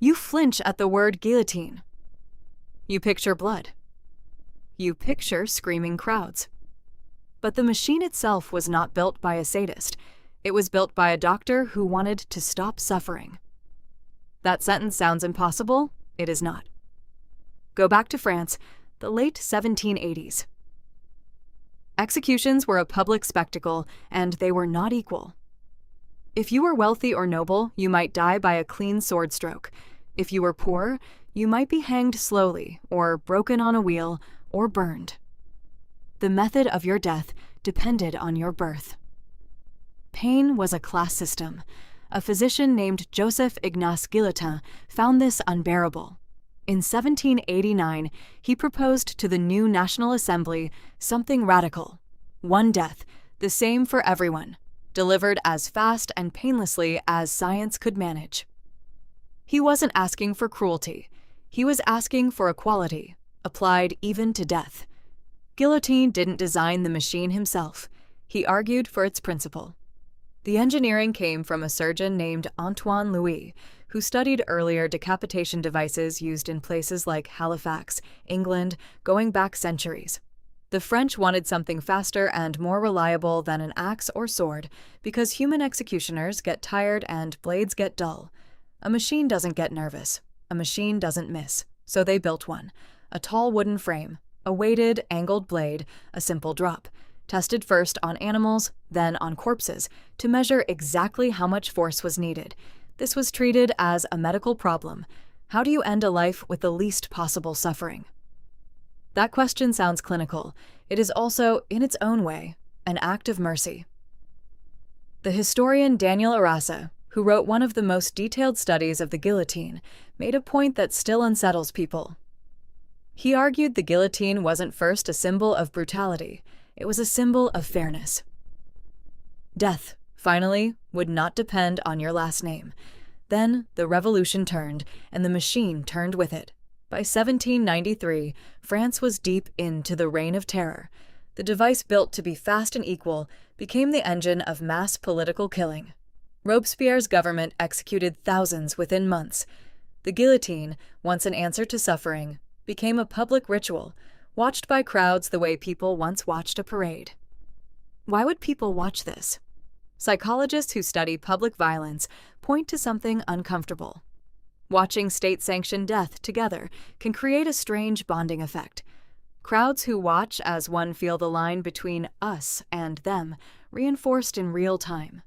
You flinch at the word guillotine. You picture blood. You picture screaming crowds. But the machine itself was not built by a sadist. It was built by a doctor who wanted to stop suffering. That sentence sounds impossible. It is not. Go back to France, the late 1780s. Executions were a public spectacle, and they were not equal. If you were wealthy or noble, you might die by a clean sword stroke. If you were poor, you might be hanged slowly, or broken on a wheel, or burned. The method of your death depended on your birth. Pain was a class system. A physician named Joseph-Ignace Guillotin found this unbearable. In 1789, he proposed to the new National Assembly something radical: one death, the same for everyone, delivered as fast and painlessly as science could manage. He wasn't asking for cruelty. He was asking for equality, applied even to death. Guillotine didn't design the machine himself. He argued for its principle. The engineering came from a surgeon named Antoine Louis, who studied earlier decapitation devices used in places like Halifax, England, going back centuries. The French wanted something faster and more reliable than an axe or sword because human executioners get tired and blades get dull. A machine doesn't get nervous. A machine doesn't miss. So they built one. A tall wooden frame, a weighted, angled blade, a simple drop, tested first on animals, then on corpses, to measure exactly how much force was needed. This was treated as a medical problem. How do you end a life with the least possible suffering? That question sounds clinical. It is also, in its own way, an act of mercy. The historian Daniel Arasa, who wrote one of the most detailed studies of the guillotine, made a point that still unsettles people. He argued the guillotine wasn't first a symbol of brutality, it was a symbol of fairness. Death, finally, would not depend on your last name. Then the revolution turned, and the machine turned with it. By 1793, France was deep into the Reign of Terror. The device built to be fast and equal became the engine of mass political killing. Robespierre's government executed thousands within months. The guillotine, once an answer to suffering, became a public ritual, watched by crowds the way people once watched a parade. Why would people watch this? Psychologists who study public violence point to something uncomfortable. Watching state-sanctioned death together can create a strange bonding effect. Crowds who watch as one feel the line between us and them, reinforced in real time.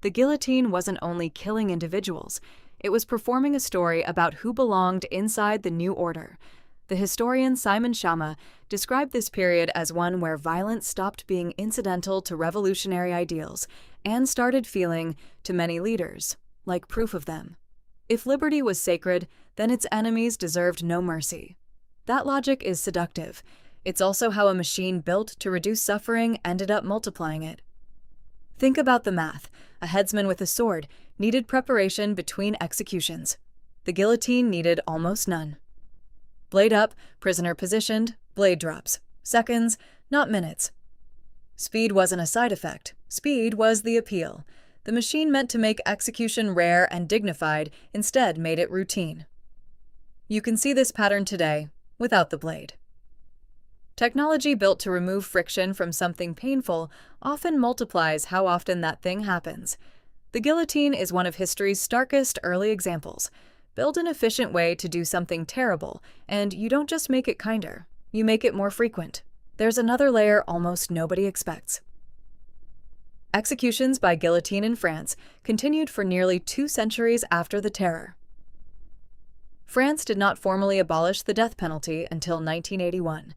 The guillotine wasn't only killing individuals, it was performing a story about who belonged inside the new order. The historian Simon Schama described this period as one where violence stopped being incidental to revolutionary ideals and started feeling, to many leaders, like proof of them. If liberty was sacred, then its enemies deserved no mercy. That logic is seductive. It's also how a machine built to reduce suffering ended up multiplying it. Think about the math. A headsman with a sword needed preparation between executions. The guillotine needed almost none. Blade up, prisoner positioned, blade drops. Seconds, not minutes. Speed wasn't a side effect. Speed was the appeal. The machine meant to make execution rare and dignified instead made it routine. You can see this pattern today, without the blade. Technology built to remove friction from something painful often multiplies how often that thing happens. The guillotine is one of history's starkest early examples. Build an efficient way to do something terrible, and you don't just make it kinder, you make it more frequent. There's another layer almost nobody expects. Executions by guillotine in France continued for nearly 2 centuries after the Terror. France did not formally abolish the death penalty until 1981.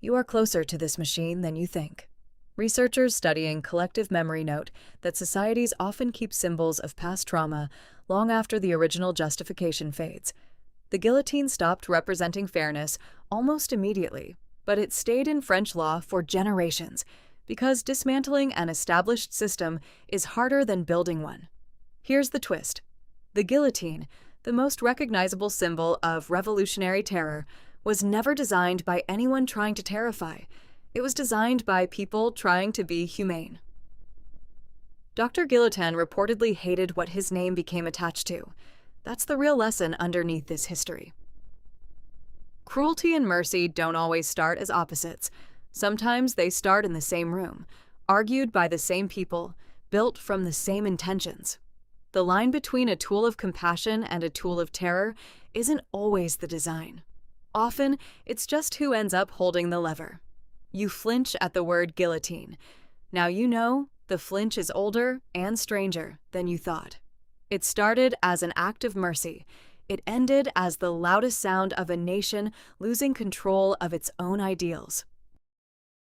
You are closer to this machine than you think. Researchers studying collective memory note that societies often keep symbols of past trauma long after the original justification fades. The guillotine stopped representing fairness almost immediately, but it stayed in French law for generations because dismantling an established system is harder than building one. Here's the twist. The guillotine, the most recognizable symbol of revolutionary terror, was never designed by anyone trying to terrify. It was designed by people trying to be humane. Dr. Guillotin reportedly hated what his name became attached to. That's the real lesson underneath this history. Cruelty and mercy don't always start as opposites. Sometimes they start in the same room, argued by the same people, built from the same intentions. The line between a tool of compassion and a tool of terror isn't always the design. Often, it's just who ends up holding the lever. You flinch at the word guillotine. Now you know the flinch is older and stranger than you thought. It started as an act of mercy. It ended as the loudest sound of a nation losing control of its own ideals.